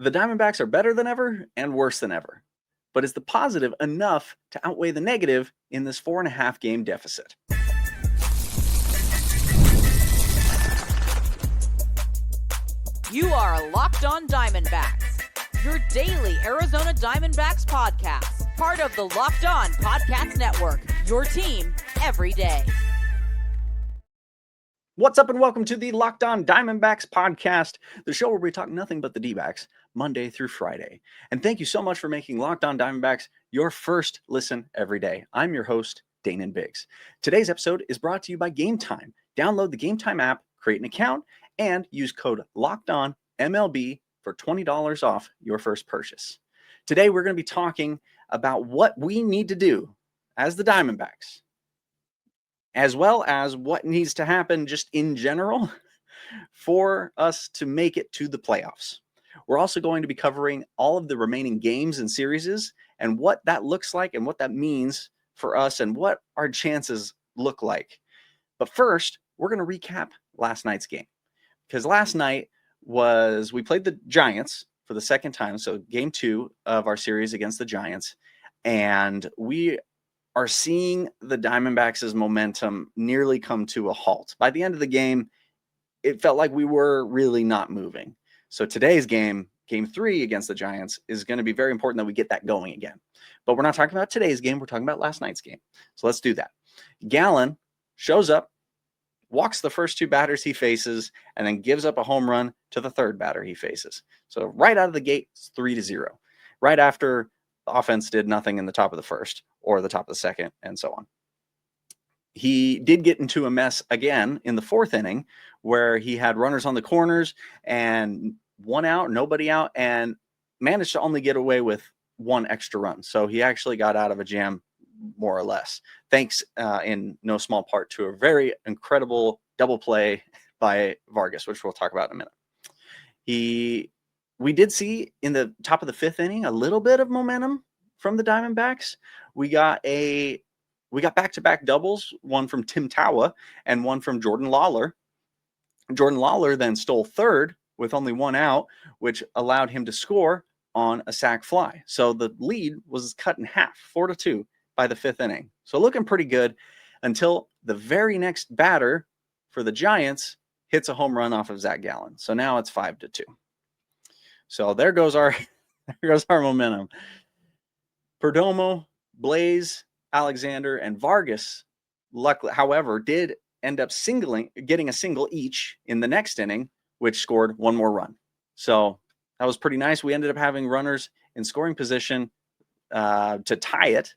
The Diamondbacks are better than ever and worse than ever. But is the positive enough to outweigh the negative in this 4.5 game deficit? You are Locked On Diamondbacks, your daily Arizona Diamondbacks podcast, part of the Locked On Podcast Network, your team every day. What's up and welcome to the Locked On Diamondbacks Podcast, the show where we talk nothing but the D-backs Monday through Friday. And thank you so much for making Locked On Diamondbacks your first listen every day. I'm your host, Danon Biggs. Today's episode is brought to you by Game Time. Download the Game Time app, create an account, and use code LOCKEDONMLB for $20 off your first purchase. Today, we're going to be talking about what we need to do as the Diamondbacks, as well as what needs to happen just in general for us to make it to the playoffs. We're also going to be covering all of the remaining games and series and what that looks like and what that means for us and what our chances look like. But first, we're going to recap last night's game. Because last night we played the Giants for the second time. So game 2 of our series against the Giants. And we are seeing the Diamondbacks' momentum nearly come to a halt. By the end of the game, it felt like we were really not moving. So today's game, game 3 against the Giants, is going to be very important that we get that going again. But we're not talking about today's game. We're talking about last night's game. So let's do that. Gallen shows up, walks the first 2 batters he faces, and then gives up a home run to the third batter he faces. So right out of the gate, it's 3-0. Right after the offense did nothing in the top of the first or the top of the second, and so on. He did get into a mess again in the 4th inning where he had runners on the corners and 1 out, nobody out, and managed to only get away with 1 extra run. So he actually got out of a jam more or less, thanks in no small part to a very incredible double play by Vargas, which we'll talk about in a minute. We did see in the top of the 5th inning a little bit of momentum from the Diamondbacks. We got back-to-back doubles, one from Tim Tawa and one from Jordan Lawler. Jordan Lawler then stole third with only 1 out, which allowed him to score on a sac fly. So the lead was cut in half, 4-2 by the 5th inning. So looking pretty good until the very next batter for the Giants hits a home run off of Zach Gallen. So now it's 5-2. So there goes our momentum. Perdomo, Blaze, Alexander, and Vargas, luckily, however, did end up getting a single each in the next inning, which scored 1 more run. So that was pretty nice. We ended up having runners in scoring position to tie it,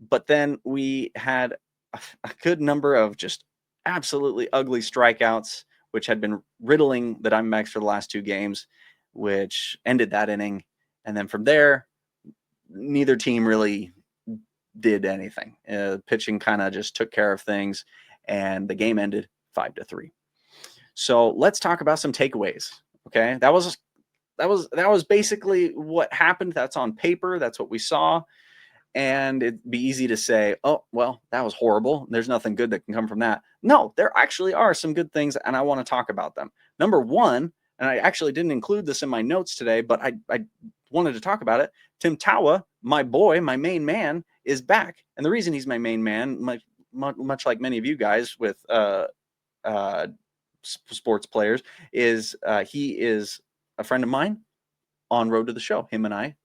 but then we had a good number of just absolutely ugly strikeouts, which had been riddling the Diamondbacks for the last 2 games, which ended that inning. And then from there, neither team really did anything. Pitching kind of just took care of things, and the game ended 5-3. So let's talk about some takeaways. Okay, that was basically what happened. That's on paper. That's what we saw, and it'd be easy to say, "Oh, well, that was horrible. There's nothing good that can come from that." No, there actually are some good things, and I want to talk about them. Number 1, and I actually didn't include this in my notes today, but I wanted to talk about it. Tim Tawa, my boy, my main man, is back. And the reason he's my main man, much like many of you guys with sports players, is he is a friend of mine on Road to the Show. Him and I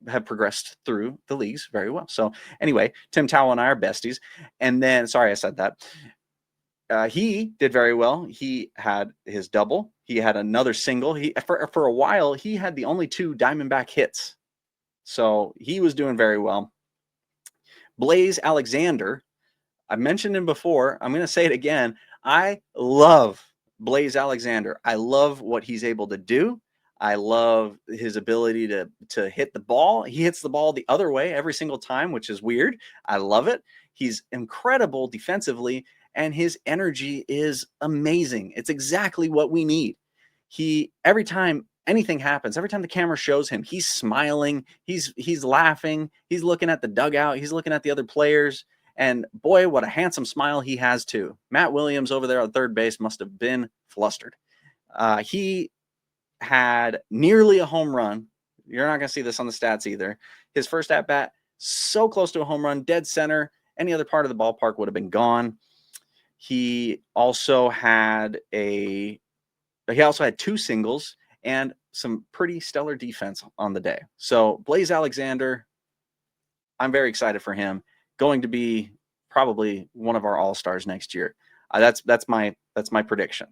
have progressed through the leagues very well. So anyway, Tim Tawa and I are besties. And then, sorry I said that. He did very well. He had his double. He had another single. For a while, he had the only 2 Diamondback hits. So he was doing very well. Blaze Alexander, I mentioned him before. I'm going to say it again. I love Blaze Alexander. I love what he's able to do. I love his ability to hit the ball. He hits the ball the other way every single time, which is weird. I love it. He's incredible defensively, and his energy is amazing. It's exactly what we need. Every time anything happens, every time the camera shows him, he's smiling, he's laughing, he's looking at the dugout, he's looking at the other players, and boy, what a handsome smile he has too. Matt Williams over there on third base must have been flustered. He had nearly a home run. You're not going to see this on the stats either. His first at bat, so close to a home run, dead center. Any other part of the ballpark would have been gone. He also had 2 singles and some pretty stellar defense on the day. So Blaze Alexander, I'm very excited for him. Going to be probably one of our all-stars next year. That's my prediction.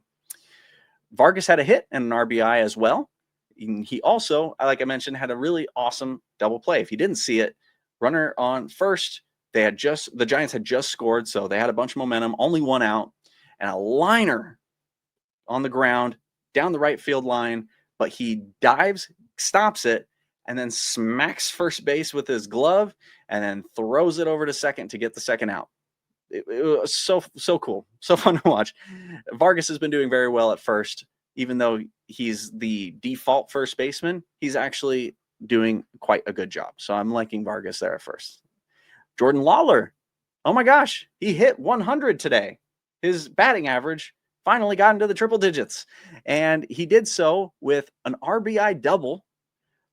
Vargas had a hit and an RBI as well. He also, like I mentioned, had a really awesome double play. If you didn't see it, runner on first, the Giants had just scored, so they had a bunch of momentum, only one out, and a liner on the ground down the right field line, but he dives, stops it, and then smacks first base with his glove, and then throws it over to second to get the second out. It was so cool, so fun to watch. Vargas has been doing very well at first, even though he's the default first baseman. He's actually doing quite a good job. So I'm liking Vargas there at first. Jordan Lawler, oh my gosh, he hit 100 today. His batting average finally got into the triple digits, and he did so with an RBI double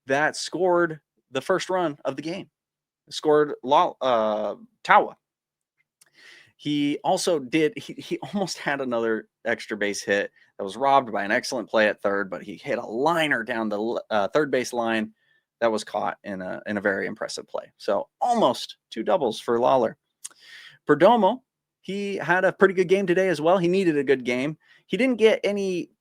that scored the first run of the game. Scored Tawa. He also he almost had another extra base hit that was robbed by an excellent play at third, but he hit a liner down the third base line that was caught in a very impressive play. So almost 2 doubles for Lawler. Perdomo, he had a pretty good game today as well. He needed a good game. He didn't get any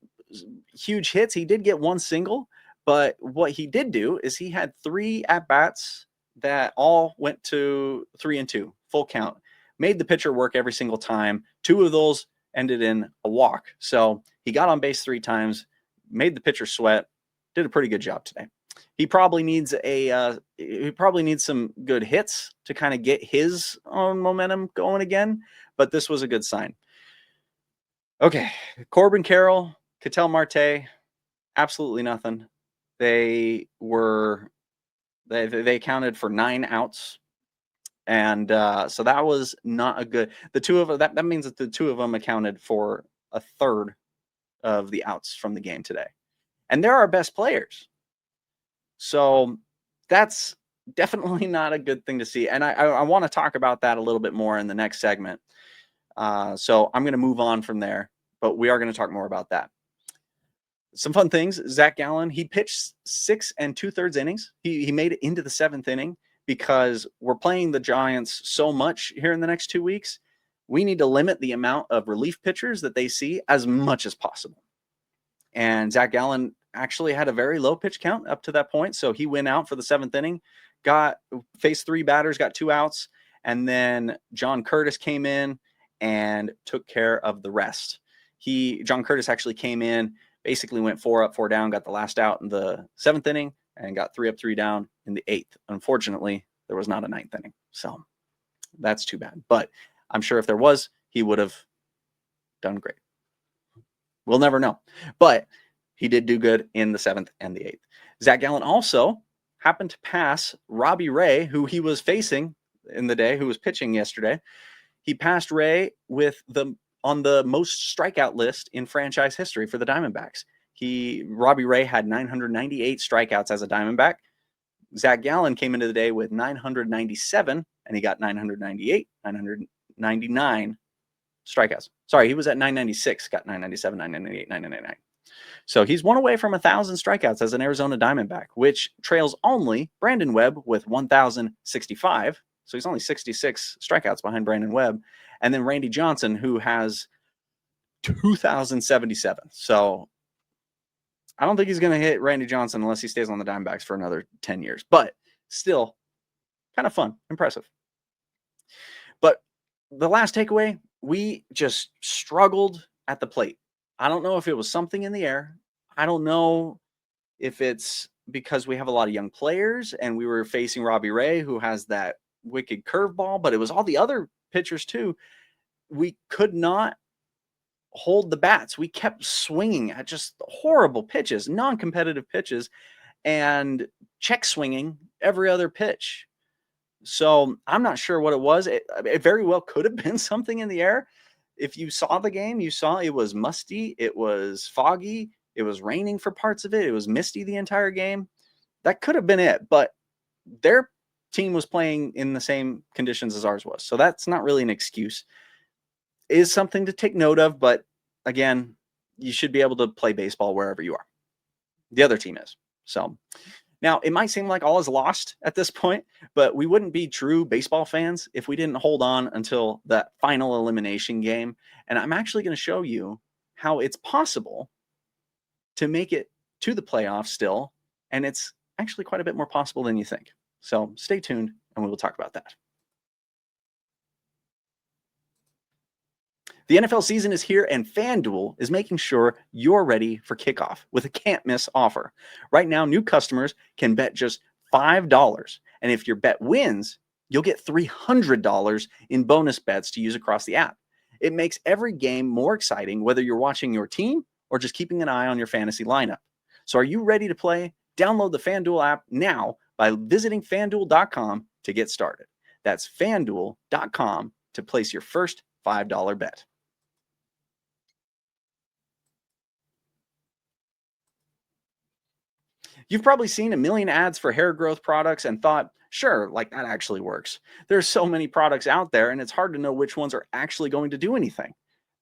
huge hits. He did get 1 single, but what he did do is he had 3 at-bats that all went to 3-2, full count. Made the pitcher work every single time. 2 of those ended in a walk. So he got on base 3 times, made the pitcher sweat, did a pretty good job today. He probably needs some good hits to kind of get his own momentum going again, but this was a good sign. Okay, Corbin Carroll, Ketel Marte, absolutely nothing. They accounted for 9 outs. And so that was not a good. The 2 of that means that the 2 of them accounted for a third of the outs from the game today, and they're our best players. So that's definitely not a good thing to see. And I want to talk about that a little bit more in the next segment. So I'm going to move on from there, but we are going to talk more about that. Some fun things. Zach Gallen, he pitched 6 2/3 innings. He made it into the 7th inning. Because we're playing the Giants so much here in the next 2 weeks, we need to limit the amount of relief pitchers that they see as much as possible. And Zach Gallen actually had a very low pitch count up to that point. So he went out for the 7th inning, faced 3 batters, got 2 outs. And then John Curtis came in and took care of the rest. John Curtis actually came in, basically went 4 up, 4 down, got the last out in the 7th inning, and got 3 up, 3 down in the 8th. Unfortunately, there was not a 9th inning. So that's too bad. But I'm sure if there was, he would have done great. We'll never know. But he did do good in the 7th and the 8th. Zach Gallen also happened to pass Robbie Ray, who he was facing in the day, who was pitching yesterday. He passed Ray on the most strikeout list in franchise history for the Diamondbacks. Robbie Ray had 998 strikeouts as a Diamondback. Zach Gallen came into the day with 997, and he got 998, 999 strikeouts. Sorry, he was at 996, got 997, 998, 999. So he's 1 away from 1,000 strikeouts as an Arizona Diamondback, which trails only Brandon Webb with 1,065. So he's only 66 strikeouts behind Brandon Webb. And then Randy Johnson, who has 2,077. So I don't think he's going to hit Randy Johnson unless he stays on the Diamondbacks for another 10 years. But still, kind of fun, impressive. But the last takeaway, we just struggled at the plate. I don't know if it was something in the air. I don't know if it's because we have a lot of young players and we were facing Robbie Ray, who has that wicked curveball, but it was all the other pitchers too. We could not hold the bats. We kept swinging at just horrible pitches, non-competitive pitches, and check swinging every other pitch. So I'm not sure what it was. It very well could have been something in the air. If you saw the game, you saw it was musty. It was foggy. It was raining for parts of it. It was misty the entire game. That could have been it, but their team was playing in the same conditions as ours was. So that's not really an excuse. It is something to take note of, but again, you should be able to play baseball wherever you are. The other team is. So now it might seem like all is lost at this point, but we wouldn't be true baseball fans if we didn't hold on until that final elimination game. And I'm actually going to show you how it's possible to make it to the playoffs still. And it's actually quite a bit more possible than you think. So stay tuned and we will talk about that. The NFL season is here and FanDuel is making sure you're ready for kickoff with a can't miss offer. Right now, new customers can bet just $5. And if your bet wins, you'll get $300 in bonus bets to use across the app. It makes every game more exciting, whether you're watching your team or just keeping an eye on your fantasy lineup. So are you ready to play? Download the FanDuel app now by visiting FanDuel.com to get started. That's FanDuel.com to place your first $5 bet. You've probably seen a million ads for hair growth products and thought, sure, like that actually works. There's so many products out there and it's hard to know which ones are actually going to do anything.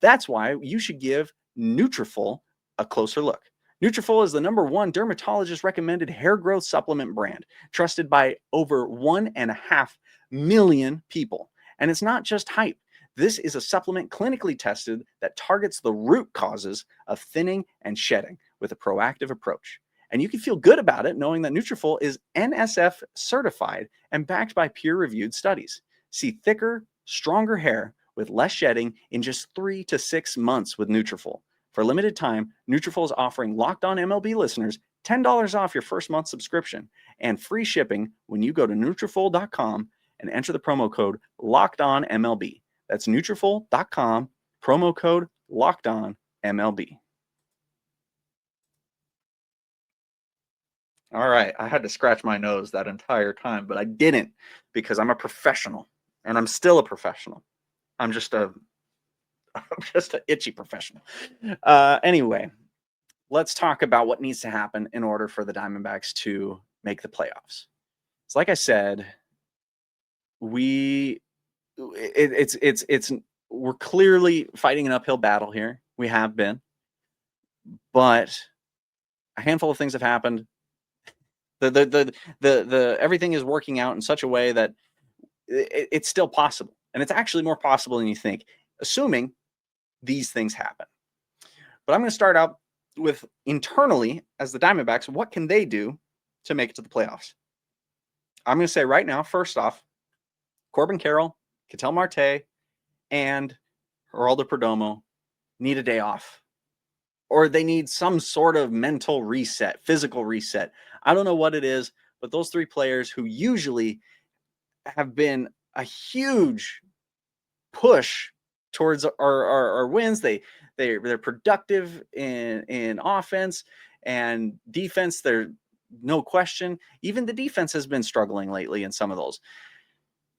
That's why you should give Nutrafol a closer look. Nutrafol is the #1 dermatologist recommended hair growth supplement brand, trusted by over 1.5 million people. And it's not just hype. This is a supplement clinically tested that targets the root causes of thinning and shedding with a proactive approach. And you can feel good about it knowing that Nutrafol is NSF certified and backed by peer-reviewed studies. See thicker, stronger hair with less shedding in just 3 to 6 months with Nutrafol. For a limited time, Nutrafol is offering Locked On MLB listeners $10 off your first month subscription and free shipping when you go to Nutrafol.com and enter the promo code LOCKEDONMLB. That's Nutrafol.com, promo code LOCKEDONMLB. All right, I had to scratch my nose that entire time, but I didn't because I'm a professional, and I'm still a professional. I'm just an itchy professional. Anyway, let's talk about what needs to happen in order for the Diamondbacks to make the playoffs. So, like I said, we're clearly fighting an uphill battle here. We have been, but a handful of things have happened. The everything is working out in such a way that it's still possible, and it's actually more possible than you think, assuming these things happen. But I'm going to start out with internally as the Diamondbacks. What can they do to make it to the playoffs? I'm going to say right now, first off, Corbin Carroll, Ketel Marte, and Geraldo Perdomo need a day off, or they need some sort of mental reset, physical reset. I don't know what it is, but those three players who usually have been a huge push towards our wins, they're productive in offense and defense. They're no question. Even the defense has been struggling lately in some of those.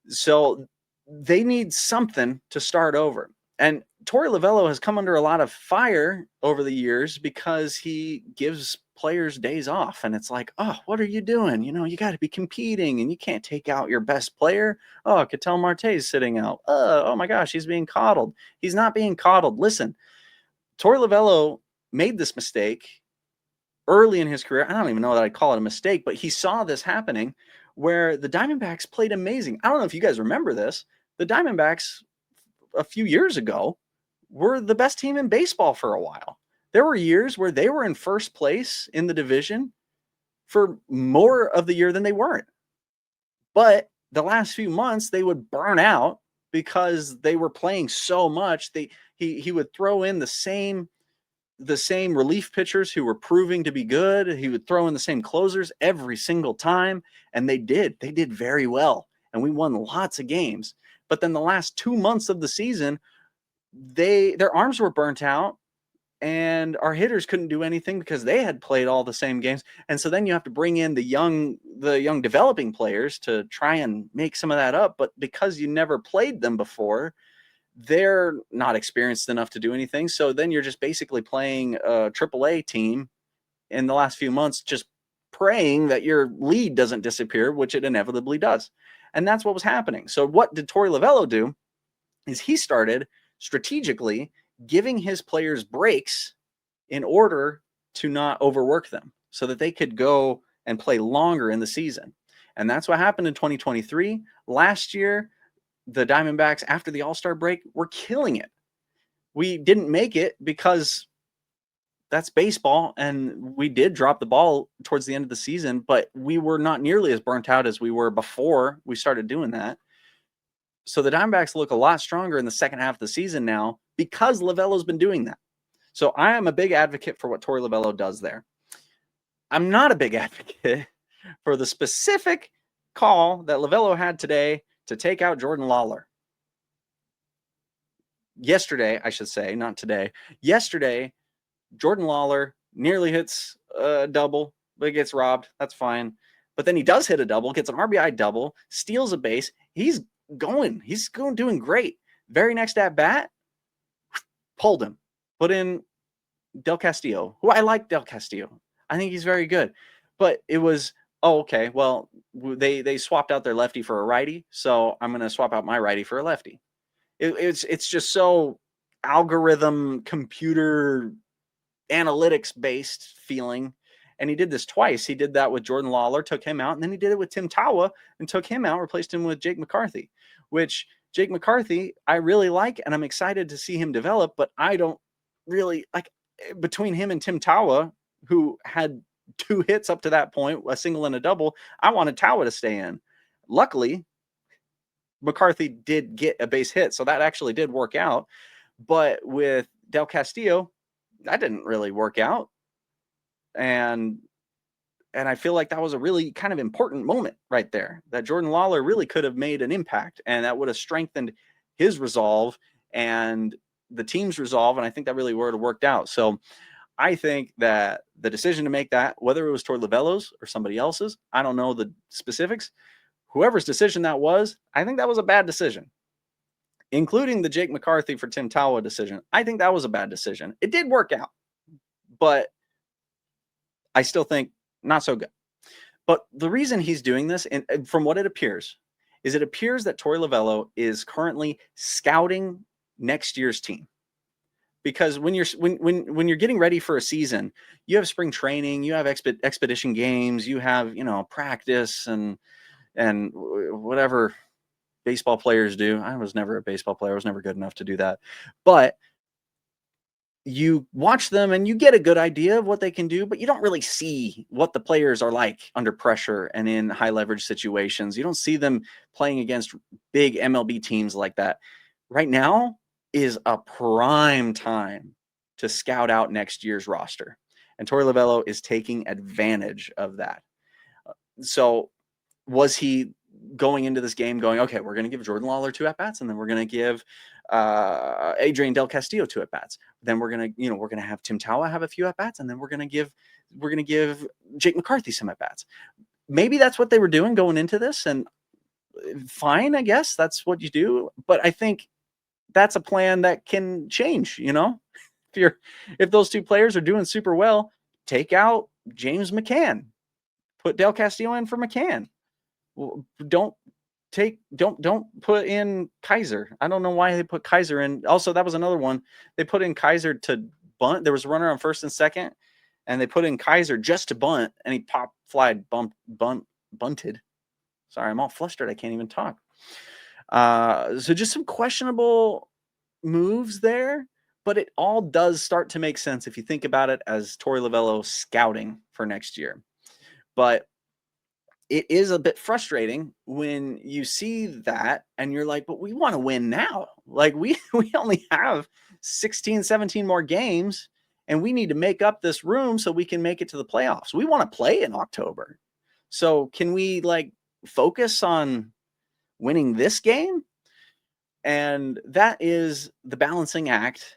So they need something to start over. And Torey Lovullo has come under a lot of fire over the years because he gives players days off. And it's like, oh, what are you doing? You know, you got to be competing and you can't take out your best player. Oh, Ketel Marte is sitting out. Oh my gosh, he's being coddled. He's not being coddled. Listen, Torey Lovullo made this mistake early in his career. I don't even know that I'd call it a mistake, but he saw this happening where the Diamondbacks played amazing. I don't know if you guys remember this. The Diamondbacks a few years ago were the best team in baseball for a while. There were years where they were in first place in the division for more of the year than they weren't. But the last few months they would burn out because they were playing so much. He would throw in the same relief pitchers who were proving to be good. He would throw in the same closers every single time, and they did very well, and we won lots of games. But then the last 2 months of the season, their arms were burnt out, and our hitters couldn't do anything because they had played all the same games. And so then you have to bring in the young developing players to try and make some of that up. But because you never played them before, they're not experienced enough to do anything. So then you're just basically playing a AAA team in the last few months, just praying that your lead doesn't disappear, which it inevitably does. And that's what was happening. So what did Torey Lovullo do is he started strategically giving his players breaks in order to not overwork them so that they could go and play longer in the season. And that's what happened in 2023. Last year, the Diamondbacks, after the All-Star break, were killing it. We didn't make it because that's baseball, and we did drop the ball towards the end of the season, but we were not nearly as burnt out as we were before we started doing that. So the Diamondbacks look a lot stronger in the second half of the season now because Lovullo's been doing that. So I am a big advocate for what Torey Lovullo does there. I'm not a big advocate for the specific call that Lovullo had today to take out Jordan Lawlar. Yesterday, I should say, not today. Yesterday, Jordan Lawlar nearly hits a double, but gets robbed. That's fine. But then he does hit a double, gets an RBI double, steals a base. He's going doing great. Very next at bat, pulled him, put in Del Castillo, who I like. Del Castillo, I think he's very good. But it was, oh, okay, well, they swapped out their lefty for a righty, so I'm going to swap out my righty for a lefty. It's just so algorithm, computer, analytics based feeling. And he did this twice. He did that with Jordan Lawlar, took him out, and then he did it with Tim Tawa and took him out, replaced him with Jake McCarthy, which Jake McCarthy I really like, and I'm excited to see him develop, but I don't really like. Between him and Tim Tawa, who had 2 hits up to that point, a single and a double, I wanted Tawa to stay in. Luckily, McCarthy did get a base hit, so that actually did work out. But with Del Castillo, that didn't really work out. And I feel like that was a really kind of important moment right there, that Jordan Lawlar really could have made an impact, and that would have strengthened his resolve and the team's resolve. And I think that really would have worked out. So I think that the decision to make that, whether it was Torey Lovullo's or somebody else's, I don't know the specifics, whoever's decision that was, I think that was a bad decision, including the Jake McCarthy for Tim Tawa decision. I think that was a bad decision. It did work out, but I still think not so good. But the reason he's doing this, and from what it appears that Torey Lovullo is currently scouting next year's team. Because when you're getting ready for a season, you have spring training, you have expedition games, you have, practice and whatever baseball players do. I was never a baseball player. I was never good enough to do that. But you watch them and you get a good idea of what they can do, but you don't really see what the players are like under pressure and in high leverage situations. You don't see them playing against big MLB teams like that. Right now is a prime time to scout out next year's roster. And Torey Lovullo is taking advantage of that. So was he going into this game going, okay, we're going to give Jordan Lawlar 2 at-bats, and then we're going to give Adrian Del Castillo 2 at-bats. Then we're going to have Tim Tawa have a few at-bats, and then we're going to give Jake McCarthy some at-bats. Maybe that's what they were doing going into this, and fine, I guess that's what you do. But I think that's a plan that can change, if those 2 players are doing super well, take out James McCann, put Del Castillo in for McCann. Don't put in Kaiser. I don't know why they put Kaiser in. Also, that was another one. They put in Kaiser to bunt. There was a runner on first and second, and they put in Kaiser just to bunt, and he popped, flied, bunted. Sorry, I'm all flustered. I can't even talk. So just some questionable moves there, but it all does start to make sense if you think about it as Torey Lovullo scouting for next year. But it is a bit frustrating when you see that and you're like, but we want to win now. Like we only have 16, 17 more games, and we need to make up this room so we can make it to the playoffs. We want to play in October. So can we focus on winning this game? And that is the balancing act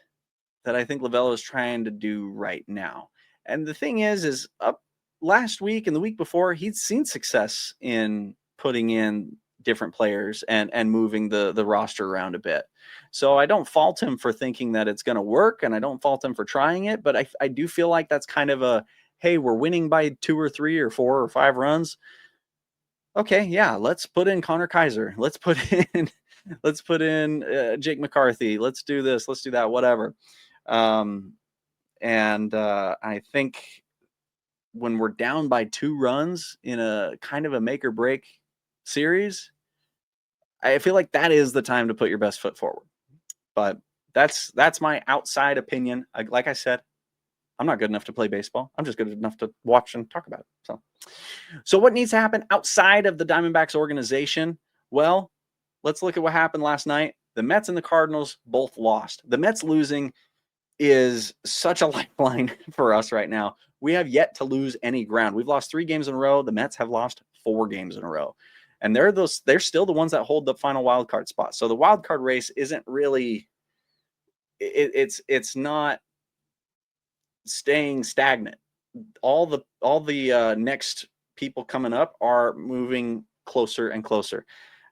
that I think Lovullo is trying to do right now. And the thing is up last week and the week before, he'd seen success in putting in different players and moving the roster around a bit. So I don't fault him for thinking that it's going to work, and I don't fault him for trying it, but I do feel like that's kind of a, hey, we're winning by 2 or 3 or 4 or 5 runs. Okay, yeah, let's put in Connor Kaiser. Let's put in Jake McCarthy. Let's do this. Let's do that. Whatever. I think when we're down by 2 runs in a kind of a make or break series, I feel like that is the time to put your best foot forward. But that's my outside opinion. Like I said, I'm not good enough to play baseball. I'm just good enough to watch and talk about it. So what needs to happen outside of the Diamondbacks organization? Well, let's look at what happened last night. The Mets and the Cardinals both lost. The Mets losing is such a lifeline for us right now. We have yet to lose any ground. We've lost 3 games in a row. The Mets have lost 4 games in a row. And they're still the ones that hold the final wild card spot. So the wild card race isn't really, it's not staying stagnant. All the next people coming up are moving closer and closer.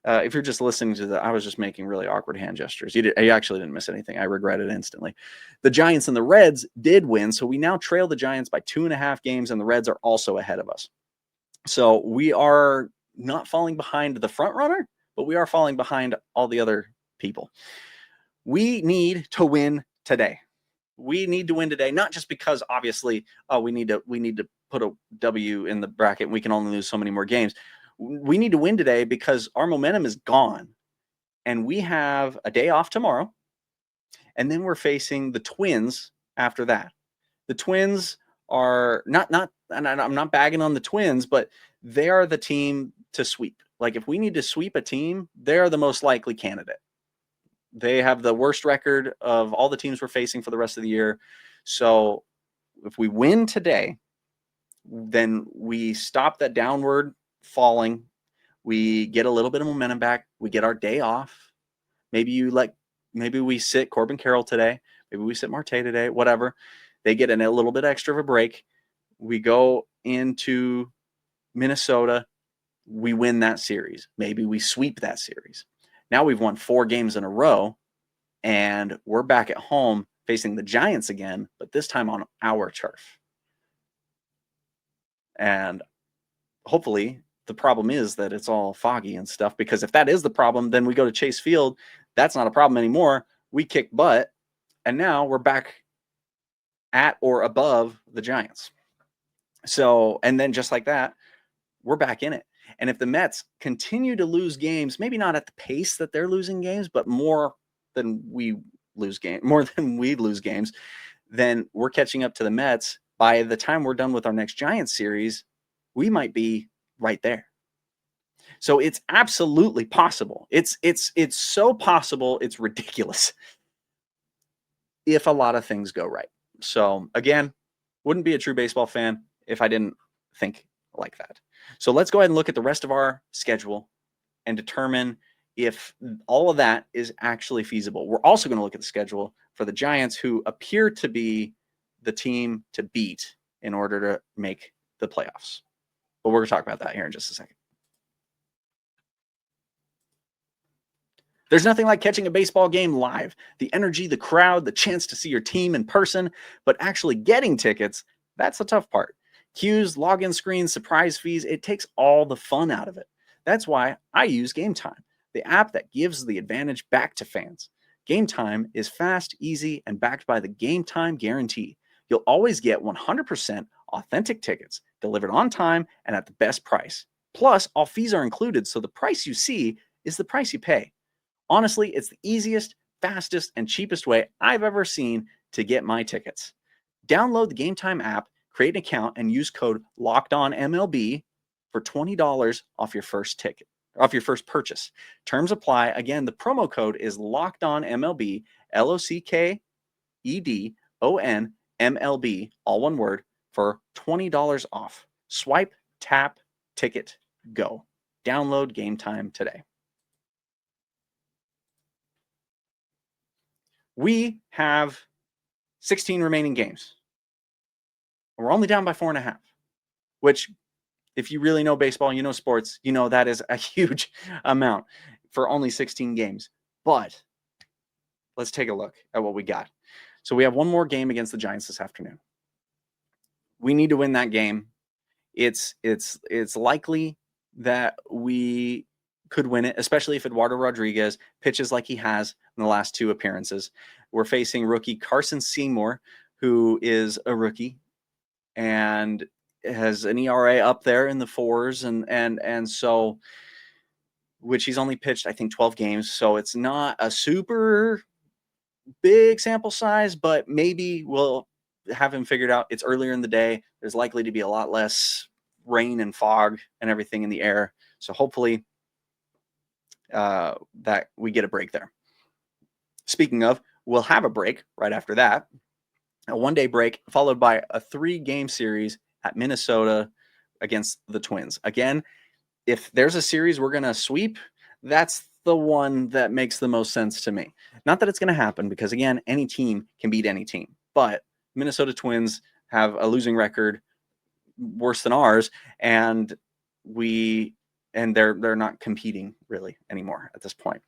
If you're just listening to that, I was just making really awkward hand gestures. You actually didn't miss anything. I regret it instantly. The Giants and the Reds did win, so we now trail the Giants by 2.5 games, and the Reds are also ahead of us. So we are not falling behind the front runner, but we are falling behind all the other people. We need to win today. We need to win today, not just because obviously, we need to put a W in the bracket and we can only lose so many more games. We need to win today because our momentum is gone, and we have a day off tomorrow, and then we're facing the Twins after that. The Twins are not, and I'm not bagging on the Twins, but they are the team to sweep. Like, if we need to sweep a team, they're the most likely candidate. They have the worst record of all the teams we're facing for the rest of the year. So if we win today, then we stop that downward falling. We get a little bit of momentum back. We get our day off. Maybe we sit Corbin Carroll today. Maybe we sit Marte today, whatever. They get a little bit extra of a break. We go into Minnesota. We win that series. Maybe we sweep that series. Now we've won 4 games in a row, and we're back at home facing the Giants again, but this time on our turf. And hopefully the problem is that it's all foggy and stuff, because if that is the problem, then we go to Chase Field. That's not a problem anymore. We kick butt, and now we're back at or above the Giants. So, and then just like that, we're back in it. And if the Mets continue to lose games, maybe not at the pace that they're losing games, but more than we lose games, then we're catching up to the Mets. By the time we're done with our next Giants series, we might be right there. So it's absolutely possible. It's so possible, it's ridiculous if a lot of things go right. So again, wouldn't be a true baseball fan if I didn't think like that. So let's go ahead and look at the rest of our schedule and determine if all of that is actually feasible. We're also going to look at the schedule for the Giants, who appear to be the team to beat in order to make the playoffs. But we're going to talk about that here in just a second. There's nothing like catching a baseball game live. The energy, the crowd, the chance to see your team in person, but actually getting tickets, that's the tough part. Queues, login screens, surprise fees, it takes all the fun out of it. That's why I use Game Time, the app that gives the advantage back to fans. Game Time is fast, easy, and backed by the Game Time guarantee. You'll always get 100% authentic tickets delivered on time and at the best price. Plus, all fees are included, so the price you see is the price you pay. Honestly, it's the easiest, fastest, and cheapest way I've ever seen to get my tickets. Download the Game Time app, create an account, and use code LOCKEDONMLB for $20 off your first purchase. Terms apply. Again, the promo code is LOCKEDONMLB, LOCKEDONMLB, all one word, for $20 off. Swipe, tap, ticket, go. Download Game Time today. We have 16 remaining games. We're only down by 4.5, which If you really know baseball, you know sports, you know that is a huge amount for only 16 games. But let's take a look at what we got. So we have one more game against the Giants this afternoon. We need to win that game. It's likely that we could win it, especially if Eduardo Rodriguez pitches like he has in the last 2 appearances. We're facing rookie Carson Seymour, who is a rookie and has an ERA up there in the 4s, and so, which he's only pitched, I think, 12 games. So it's not a super big sample size, but maybe we'll have him figured out. It's earlier in the day. There's likely to be a lot less rain and fog and everything in the air. So hopefully that we get a break there. Speaking of, we'll have a break right after that. A 1-day break followed by a 3-game series at Minnesota against the Twins. Again, if there's a series we're going to sweep, that's the one that makes the most sense to me. Not that it's going to happen, because again, any team can beat any team, but Minnesota Twins have a losing record worse than ours, and they're not competing really anymore at this point.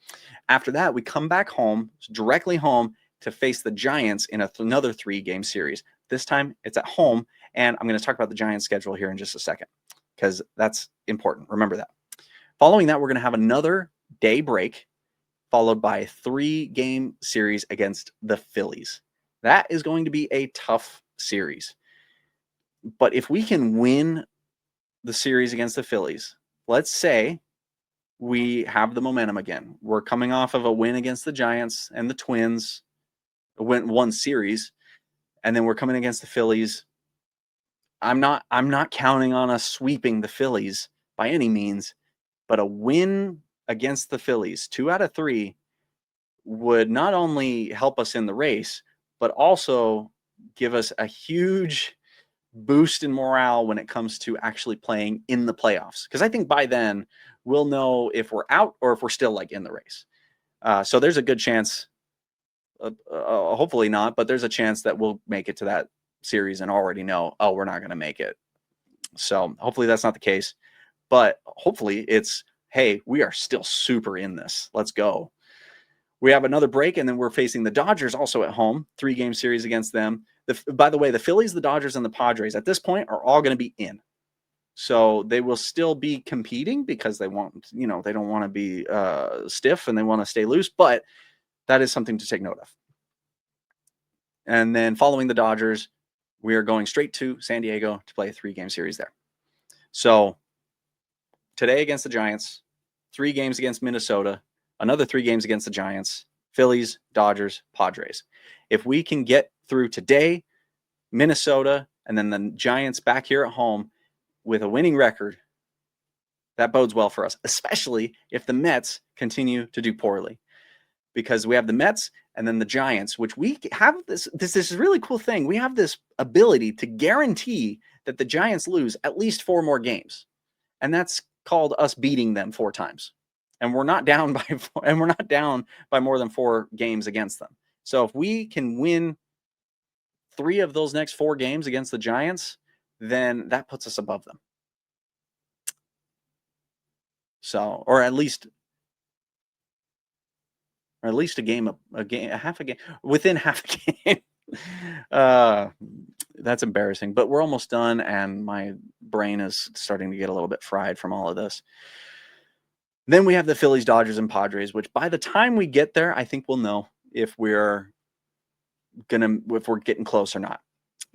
After that, we come back home, directly home, to face the Giants in another 3-game series. This time it's at home, and I'm going to talk about the Giants schedule here in just a second, because that's important. Remember that. Following that, we're going to have another day break, followed by a 3-game series against the Phillies. That is going to be a tough series. But if we can win the series against the Phillies, let's say we have the momentum again. We're coming off of a win against the Giants and the Twins, one series, and then we're coming against the Phillies. I'm not counting on us sweeping the Phillies by any means, but a win against the Phillies, 2 out of 3, would not only help us in the race, but also give us a huge boost in morale when it comes to actually playing in the playoffs. Because I think by then we'll know if we're out or if we're still like in the race. So there's a good chance, hopefully not, but there's a chance that we'll make it to that series and already know, oh, we're not going to make it. So hopefully that's not the case, but hopefully it's, hey, we are still super in this. Let's go. We have another break, and then we're facing the Dodgers also at home, 3-game series against them. By the way, the Phillies, the Dodgers, and the Padres at this point are all going to be in. So they will still be competing because they want, they don't want to be stiff and they want to stay loose, but that is something to take note of. And then following the Dodgers, we are going straight to San Diego to play a 3-game series there. So today against the Giants, 3 games against Minnesota, another 3 games against the Giants, Phillies, Dodgers, Padres. If we can get through today, Minnesota, and then the Giants back here at home with a winning record, that bodes well for us, especially if the Mets continue to do poorly. Because we have the Mets and then the Giants, which we have this really cool thing. We have this ability to guarantee that the Giants lose at least 4 more games. And that's called us beating them 4 times. And we're not down by more than 4 games against them. So if we can win 3 of those next 4 games against the Giants, then that puts us above them. So, or at least within half a game. That's embarrassing, but we're almost done, and my brain is starting to get a little bit fried from all of this. Then we have the Phillies, Dodgers, and Padres, which by the time we get there, I think we'll know if we're getting close or not.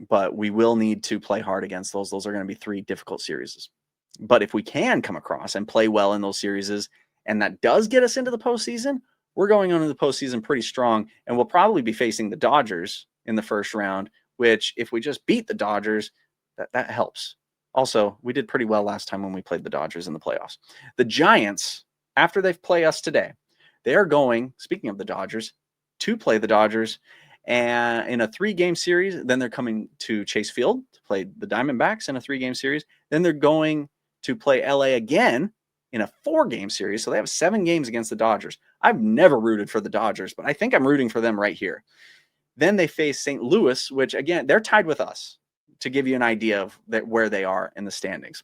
But we will need to play hard against those. Those are going to be 3 difficult series. But if we can come across and play well in those series, and that does get us into the postseason, we're going on to the postseason pretty strong, and we'll probably be facing the Dodgers in the first round, which if we just beat the Dodgers, that helps. Also, we did pretty well last time when we played the Dodgers in the playoffs. The Giants, after they play us today, they are going, speaking of the Dodgers, to play the Dodgers and in a 3-game series. Then they're coming to Chase Field to play the Diamondbacks in a 3-game series. Then they're going to play LA again in a 4-game series. So they have 7 games against the Dodgers. I've never rooted for the Dodgers, but I think I'm rooting for them right here. Then they face St. Louis, which again, they're tied with us, to give you an idea of where they are in the standings.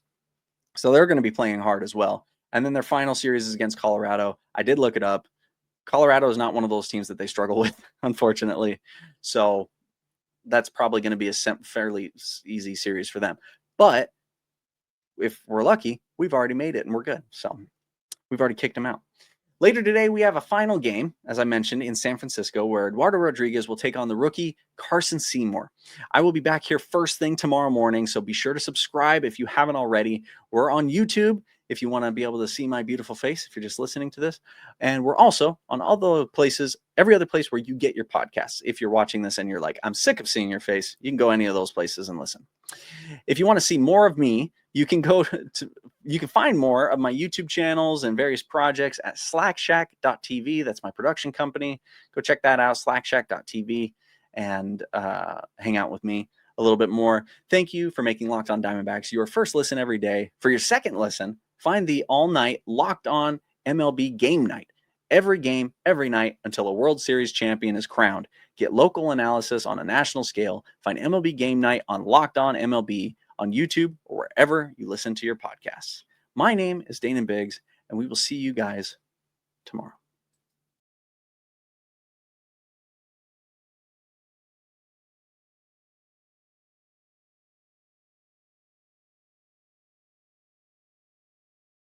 So they're going to be playing hard as well. And then their final series is against Colorado. I did look it up. Colorado is not one of those teams that they struggle with, unfortunately. So that's probably going to be a fairly easy series for them. But if we're lucky, we've already made it and we're good. So we've already kicked them out. Later today, we have a final game, as I mentioned, in San Francisco, where Eduardo Rodriguez will take on the rookie Carson Seymour. I will be back here first thing tomorrow morning, so be sure to subscribe if you haven't already. We're on YouTube if you want to be able to see my beautiful face, if you're just listening to this. And we're also on all the places, every other place where you get your podcasts. If you're watching this and you're like, I'm sick of seeing your face, you can go any of those places and listen. If you want to see more of me, you can find more of my YouTube channels and various projects at slackshack.tv. That's my production company. Go check that out, slackshack.tv, and hang out with me a little bit more. Thank you for making Locked On Diamondbacks your first listen every day. For your second listen, find the all-night Locked On MLB Game Night. Every game, every night, until a World Series champion is crowned. Get local analysis on a national scale. Find MLB Game Night on Locked On MLB on YouTube or wherever you listen to your podcasts. My name is Dana Biggs, and we will see you guys tomorrow.